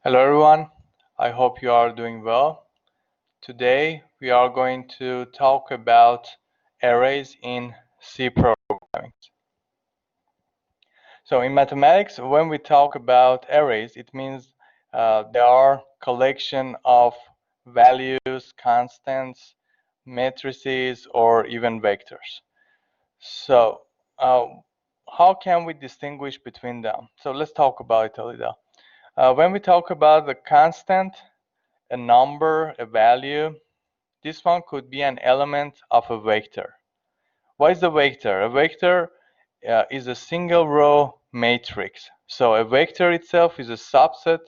Hello everyone, I hope you are doing well. Today we are going to talk about arrays in C programming. So in mathematics, when we talk about arrays, it means they are collection of values, constants, matrices, or even vectors. So how can we distinguish between them? So let's talk about it a little. When we talk about the constant, a number, a value, this one could be an element of a vector. What is a vector? A vector is a single row matrix. So a vector itself is a subset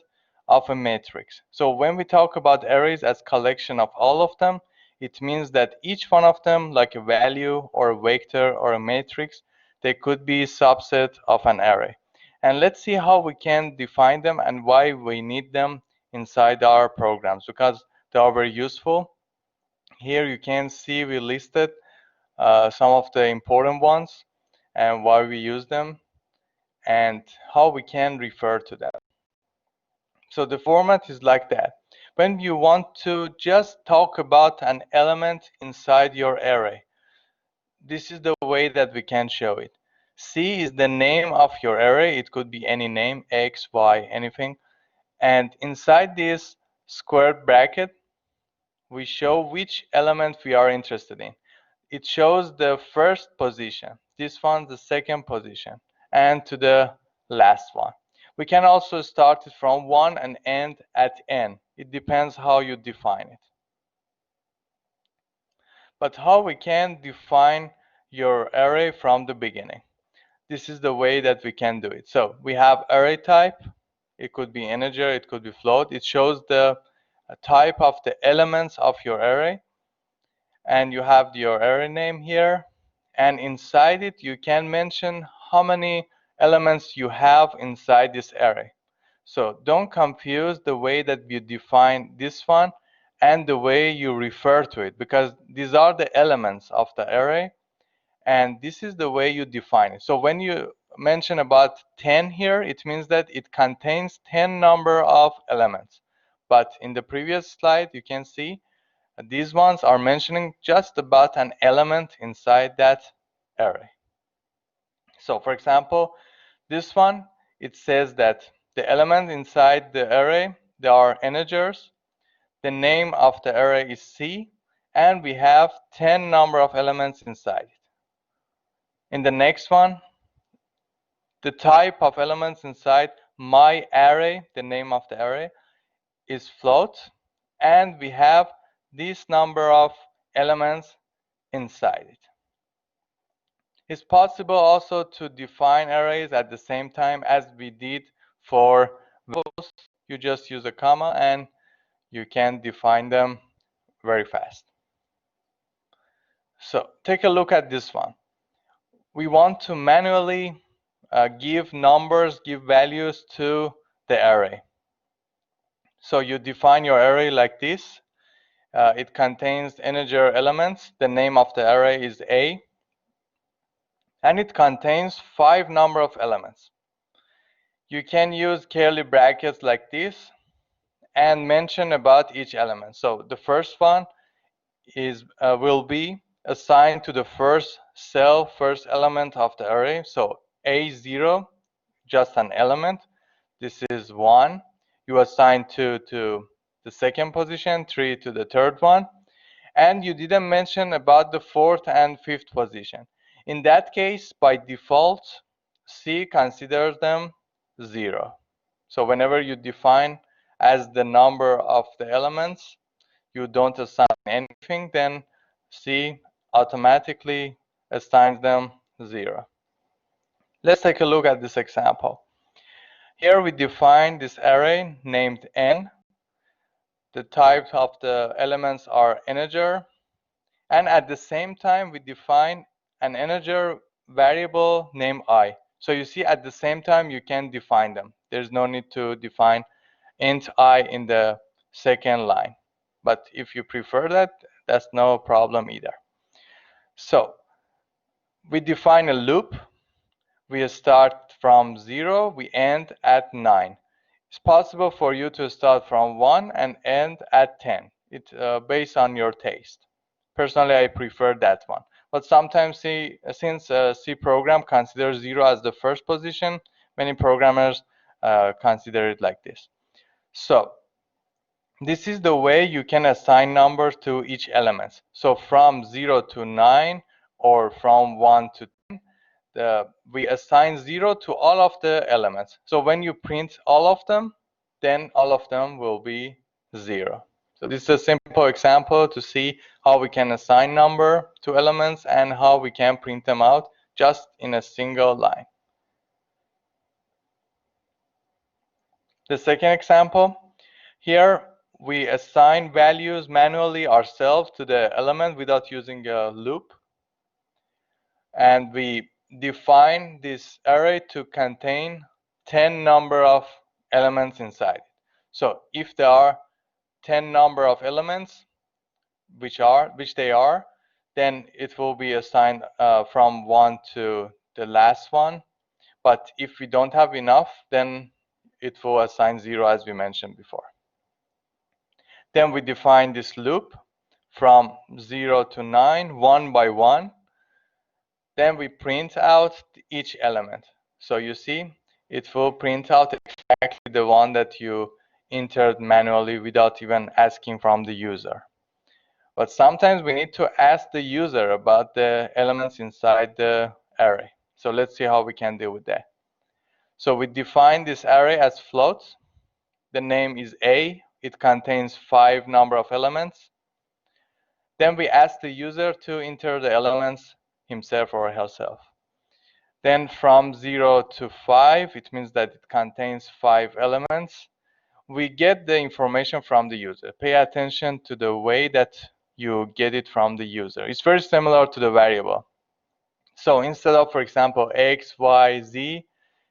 of a matrix. So when we talk about arrays as collection of all of them, it means that each one of them, like a value or a vector or a matrix, they could be a subset of an array. And let's see how we can define them and why we need them inside our programs, because they are very useful. Here you can see we listed some of the important ones and why we use them and how we can refer to them. So the format is like that. When you want to just talk about an element inside your array, this is the way that we can show it. C is the name of your array. It could be any name, X, Y, anything. And inside this squared bracket, we show which element we are interested in. It shows the first position, this one the second position, and to the last one. We can also start it from 1 and end at n. It depends how you define it. But how we can define your array from the beginning? This is the way that we can do it. So we have array type. It could be integer, it could be float. It shows the type of the elements of your array. And you have your array name here, and inside it you can mention how many elements you have inside this array. So don't confuse the way that you define this one and the way you refer to it, because these are the elements of the array and this is the way you define it. So when you mention about 10 here, it means that it contains 10 number of elements. But in the previous slide you can see these ones are mentioning just about an element inside that array. So for example, this one, it says that the element inside the array, they are integers. The name of the array is C, and we have 10 number of elements inside it. In the next one, the type of elements inside my array, the name of the array, is float, and we have this number of elements inside it. It's possible also to define arrays at the same time as we did for variables. You just use a comma and you can define them very fast. So take a look at this one. We want to manually give numbers, give values to the array. So you define your array like this. It contains integer elements. The name of the array is A. And it contains 5 number of elements. You can use curly brackets like this and mention about each element. So the first one is will be assigned to the first cell, first element of the array. So A0, just an element. This is 1. You assign 2 to the second position, 3 to the third one. And you didn't mention about the fourth and fifth position. In that case, by default, C considers them 0. So whenever you define as the number of the elements, you don't assign anything, then C automatically assigns them 0. Let's take a look at this example. Here we define this array named N. The types of the elements are integer. And at the same time, we define an integer variable named I. So you see, at the same time, you can define them. There's no need to define int I in the second line. But if you prefer that, that's no problem either. So we define a loop. We start from 0, we end at 9. It's possible for you to start from 1 and end at 10. It's based on your taste. Personally, I prefer that one. But sometimes, since C program considers 0 as the first position, many programmers consider it like this. So this is the way you can assign numbers to each element. So from 0 to 9 or from 1 to 10, we assign 0 to all of the elements. So when you print all of them, then all of them will be 0. So this is a simple example to see how we can assign number to elements and how we can print them out just in a single line. The second example, here we assign values manually ourselves to the element without using a loop. And we define this array to contain 10 number of elements inside it. So if there are 10 number of elements, which they are, then it will be assigned from 1 to the last one. But if we don't have enough, then it will assign 0 as we mentioned before. Then we define this loop from 0 to 9, one by one. Then we print out each element. So you see, it will print out exactly the one that you entered manually without even asking from the user. But sometimes we need to ask the user about the elements inside the array. So let's see how we can deal with that. So we define this array as floats. The name is A. It contains 5 number of elements. Then we ask the user to enter the elements himself or herself. Then from 0 to 5, it means that it contains 5 elements. We get the information from the user. Pay attention to the way that you get it from the user. It's very similar to the variable. So instead of, for example, x, y, z,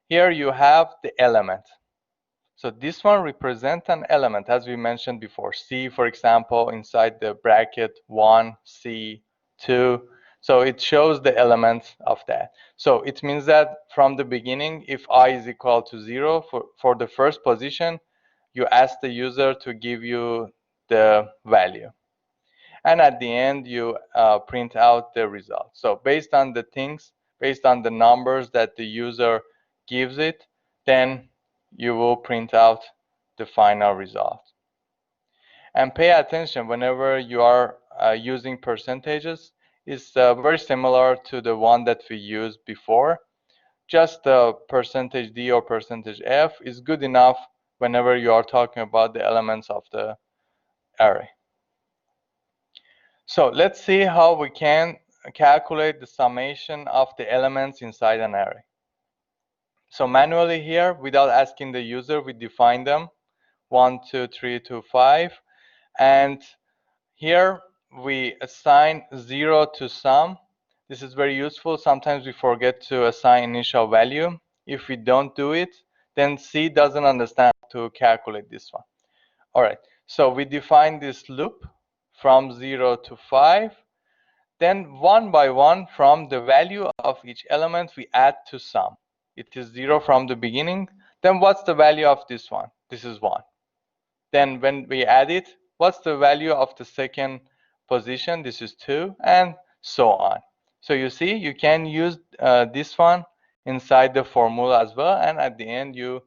here you have the element. So this one represents an element, as we mentioned before. C, for example, inside the bracket 1, C, 2. So it shows the elements of that. So it means that from the beginning, if I is equal to 0 for the first position, you ask the user to give you the value. And at the end, you print out the result. So based on the things, based on the numbers that the user gives it, then you will print out the final result. And pay attention whenever you are using percentages. It's very similar to the one that we used before. Just the percentage D or percentage F is good enough whenever you are talking about the elements of the array. So let's see how we can calculate the summation of the elements inside an array. So manually here, without asking the user, we define them 1, 2, 3 to 5. And here we assign 0 to sum. This is very useful. Sometimes we forget to assign initial value. If we don't do it, then C doesn't understand to calculate this one. All right, so we define this loop from 0 to 5. Then one by one, from the value of each element, we add to sum. It is 0 from the beginning. Then what's the value of this one? This is 1. Then when we add it, what's the value of the second position? This is 2, and so on. So you see, you can use this one inside the formula as well, and at the end you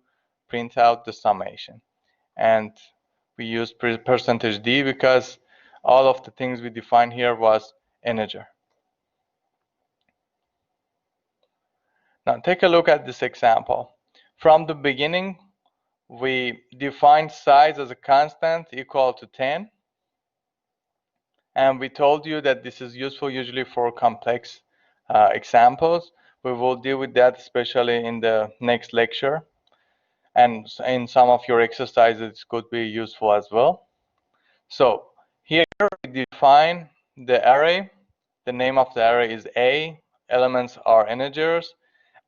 print out the summation. And we use percentage D because all of the things we defined here was integer. Now take a look at this example. From the beginning, we defined size as a constant equal to 10. And we told you that this is useful usually for complex examples. We will deal with that especially in the next lecture. And in some of your exercises, it could be useful as well. So here we define the array. The name of the array is A. Elements are integers.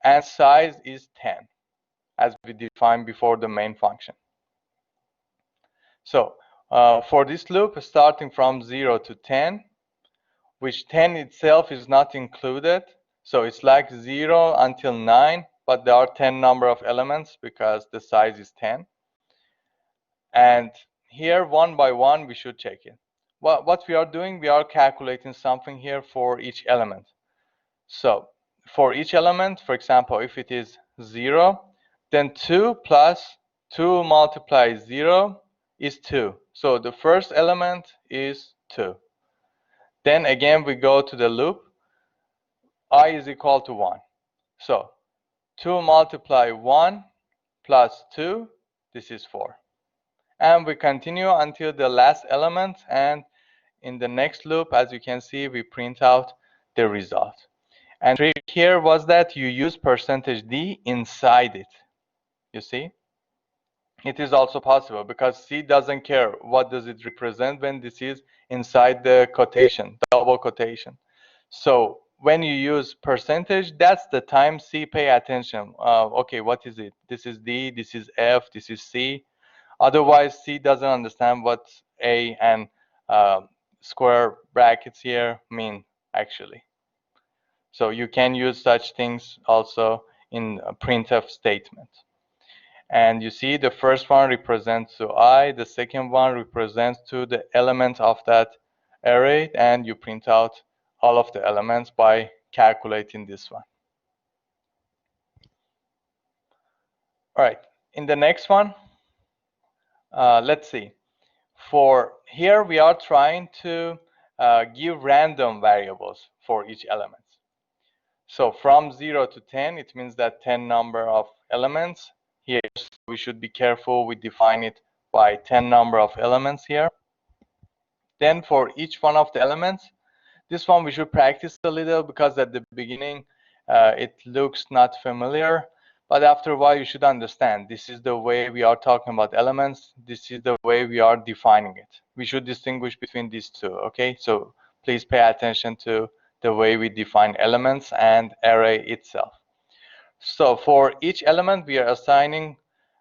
And size is 10, as we defined before the main function. So for this loop, starting from 0 to 10, which 10 itself is not included. So it's like 0 until 9, but there are 10 number of elements because the size is 10. And here, one by one, we should check it. What we are doing, we are calculating something here for each element. So for each element, for example, if it is 0, then 2 plus 2 multiplied 0 is 2. So the first element is 2. Then again, we go to the loop. I is equal to 1. So 2 multiply 1 plus 2, this is 4. And we continue until the last element, and in the next loop, as you can see, we print out the result. And the trick here was that you use %d inside it. You see? It is also possible because C doesn't care what does it represent when this is inside the quotation, double quotation. So when you use percentage, that's the time C pay attention. Okay, what is it? This is D, this is F, this is C. Otherwise, C doesn't understand what A and square brackets here mean actually. So you can use such things also in a printf statement. And you see the first one represents to I, the second one represents to the element of that array, and you print out all of the elements by calculating this one. All right, in the next one, let's see. For here, we are trying to give random variables for each element. So from 0 to 10, it means that 10 number of elements. Here, we should be careful. We define it by 10 number of elements here. Then for each one of the elements, this one we should practice a little because at the beginning, it looks not familiar. But after a while, you should understand this is the way we are talking about elements. This is the way we are defining it. We should distinguish between these two, okay? So please pay attention to the way we define elements and array itself. So for each element, we are assigning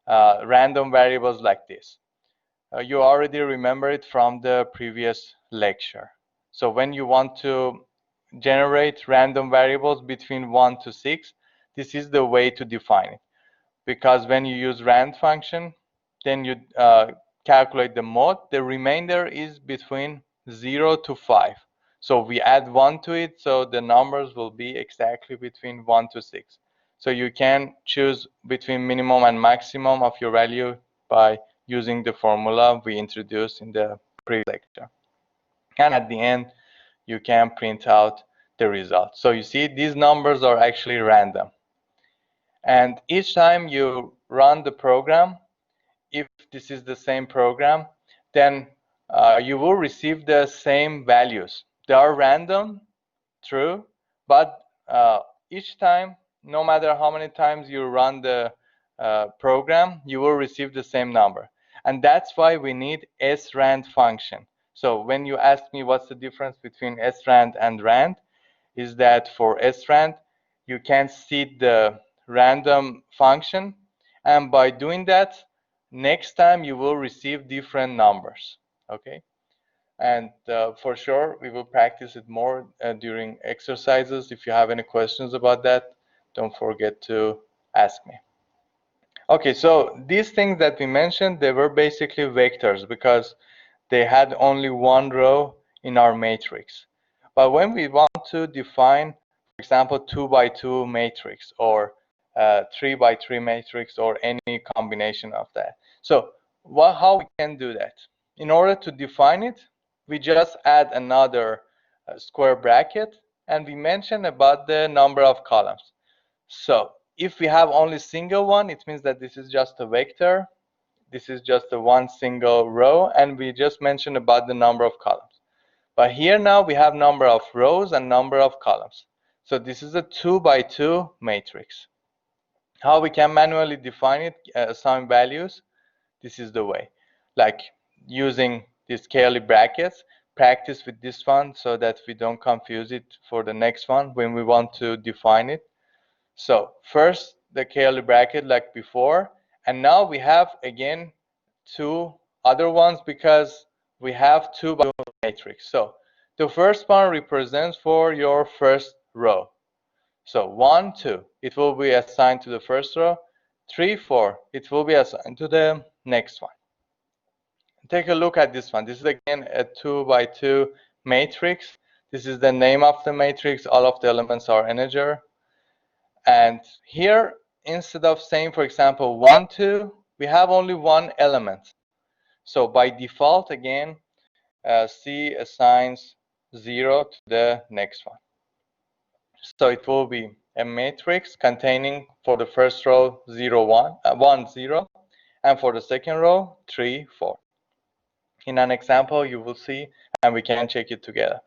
random variables like this. You already remember it from the previous lecture. So when you want to generate random variables between 1 to 6, this is the way to define it. Because when you use rand function, then you calculate the mode. The remainder is between 0 to 5. So we add 1 to it, so the numbers will be exactly between 1 to 6. So you can choose between minimum and maximum of your value by using the formula we introduced in the previous lecture. And at the end, you can print out the result. So you see, these numbers are actually random. And each time you run the program, if this is the same program, then you will receive the same values. They are random, true, but each time, no matter how many times you run the program, you will receive the same number. And that's why we need srand function. So when you ask me what's the difference between srand and rand, is that for srand, you can see the random function, and by doing that, next time you will receive different numbers, okay? And for sure, we will practice it more during exercises. If you have any questions about that, don't forget to ask me. Okay, so these things that we mentioned, they were basically vectors because they had only one row in our matrix. But when we want to define, for example, 2 by 2 matrix or 3 by 3 matrix or any combination of that. So how we can do that? In order to define it, we just add another square bracket, and we mention about the number of columns. So if we have only single one, it means that this is just a vector. This is just a one single row, and we just mentioned about the number of columns. But here now we have number of rows and number of columns. So this is a 2 by 2 matrix. How we can manually define it, assign values? This is the way, like using these curly brackets. Practice with this one so that we don't confuse it for the next one when we want to define it. So first the curly bracket like before, and now we have again two other ones because we have 2 by 2 matrix. So the first one represents for your first row. So 1, 2, it will be assigned to the first row. 3, 4, it will be assigned to the next one. take a look at this one. This is again a 2 by 2 matrix. This is the name of the matrix. All of the elements are integer. And here, instead of saying, for example, 1, 2, we have only one element. So by default, again, C assigns 0 to the next one. So it will be a matrix containing, for the first row, 0, 1, 1, 0, and for the second row, 3, 4. In an example, you will see, and we can check it together.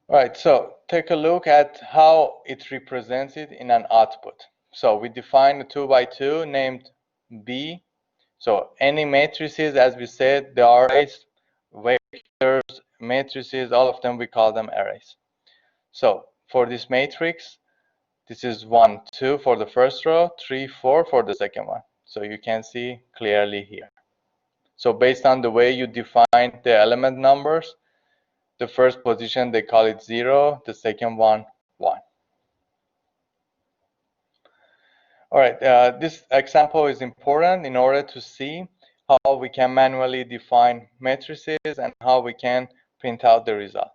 Right, so take a look at how it represents it in an output. So we define a 2 by 2 named B. So any matrices, as we said, there are arrays, vectors, matrices, all of them, we call them arrays. So for this matrix, this is 1, 2 for the first row, 3, 4 for the second one. So you can see clearly here. So based on the way you define the element numbers, the first position, they call it 0, the second one, 1. All right, this example is important in order to see how we can manually define matrices and how we can print out the result.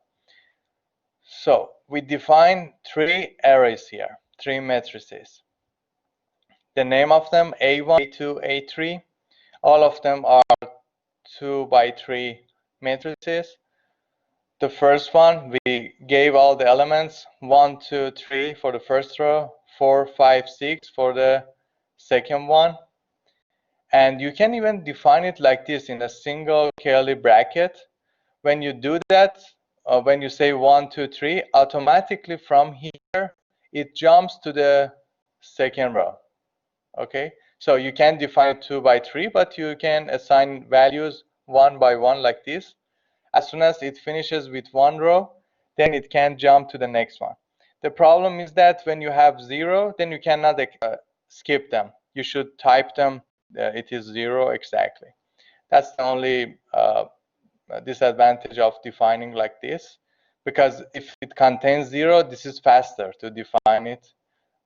So we define 3 arrays here, 3 matrices. The name of them, A1, A2, A3, all of them are 2 by 3 matrices. The first one, we gave all the elements, 1, 2, 3 for the first row, 4, 5, 6 for the second one. And you can even define it like this in a single curly bracket. When you do that, when you say 1, 2, 3, automatically from here, it jumps to the second row. Okay, so you can define 2 by 3, but you can assign values 1 by 1 like this. As soon as it finishes with one row, then it can jump to the next one. The problem is that when you have 0, then you cannot skip them. You should type them. It is 0 exactly. That's the only disadvantage of defining like this, because if it contains 0, this is faster to define it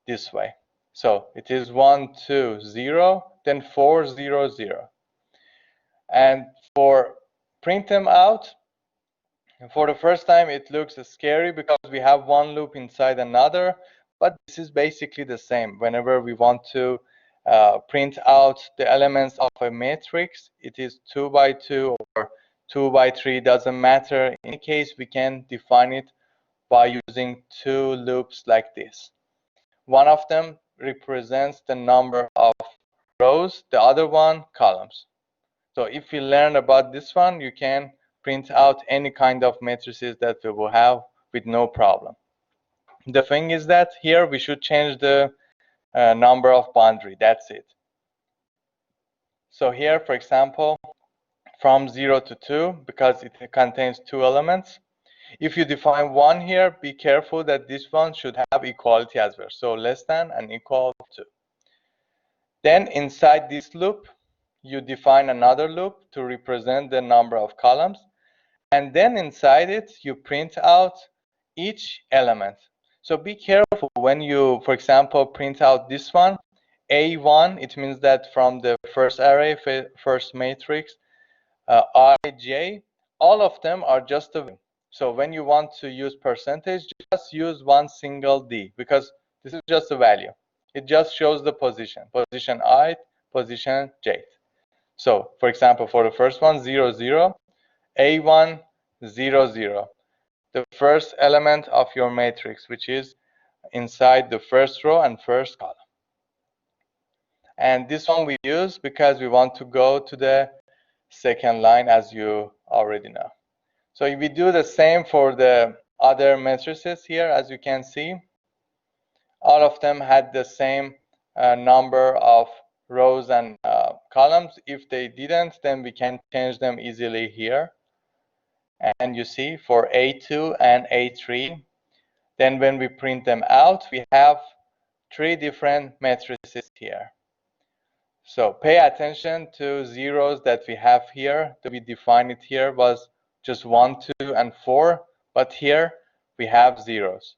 this way. So it is 1, 2, 0, then 4, 0, 0. And for print them out, for the first time, it looks scary because we have one loop inside another, but this is basically the same. Whenever we want to print out the elements of a matrix, it is 2 by 2 or 2 by 3, doesn't matter. In any case, we can define it by using 2 loops like this. One of them represents the number of rows, the other one columns. So if you learn about this one, you can print out any kind of matrices that we will have with no problem. The thing is that here we should change the number of boundary. That's it. So here, for example, from 0 to 2, because it contains 2 elements, if you define 1 here, be careful that this one should have equality as well. So less than and equal to. Then inside this loop, you define another loop to represent the number of columns. And then inside it, you print out each element. So be careful when you, for example, print out this one, A1, it means that from the first array, first matrix, I, all of them are just a value. So when you want to use percentage, just use one single D, because this is just a value. It just shows the position I, position j. So for example, for the first one, 0, 0, A1, 0, 0, the first element of your matrix, which is inside the first row and first column. And this one we use because we want to go to the second line, as you already know. So if we do the same for the other matrices here, as you can see, all of them had the same number of rows and columns. If they didn't, then we can change them easily here. And you see for A2 and A3, then when we print them out, we have 3 different matrices here. So pay attention to zeros that we have here. We define it here was just 1, 2, and 4, but here we have zeros.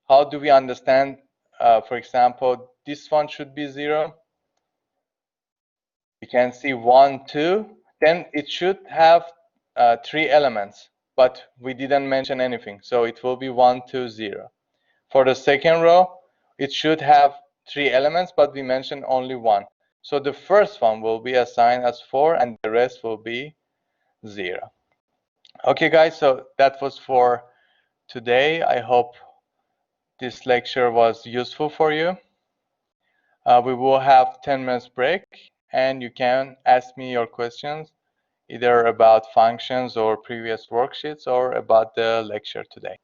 How do we understand for example, this one should be 0. You can see 1, 2. Then it should have 3 elements, but we didn't mention anything, so it will be 1, 2, 0. For the second row, it should have 3 elements, but we mentioned only 1. So the first one will be assigned as 4, and the rest will be 0. Okay, guys, so that was for today. I hope this lecture was useful for you. We will have 10 minutes break, and you can ask me your questions either about functions or previous worksheets or about the lecture today.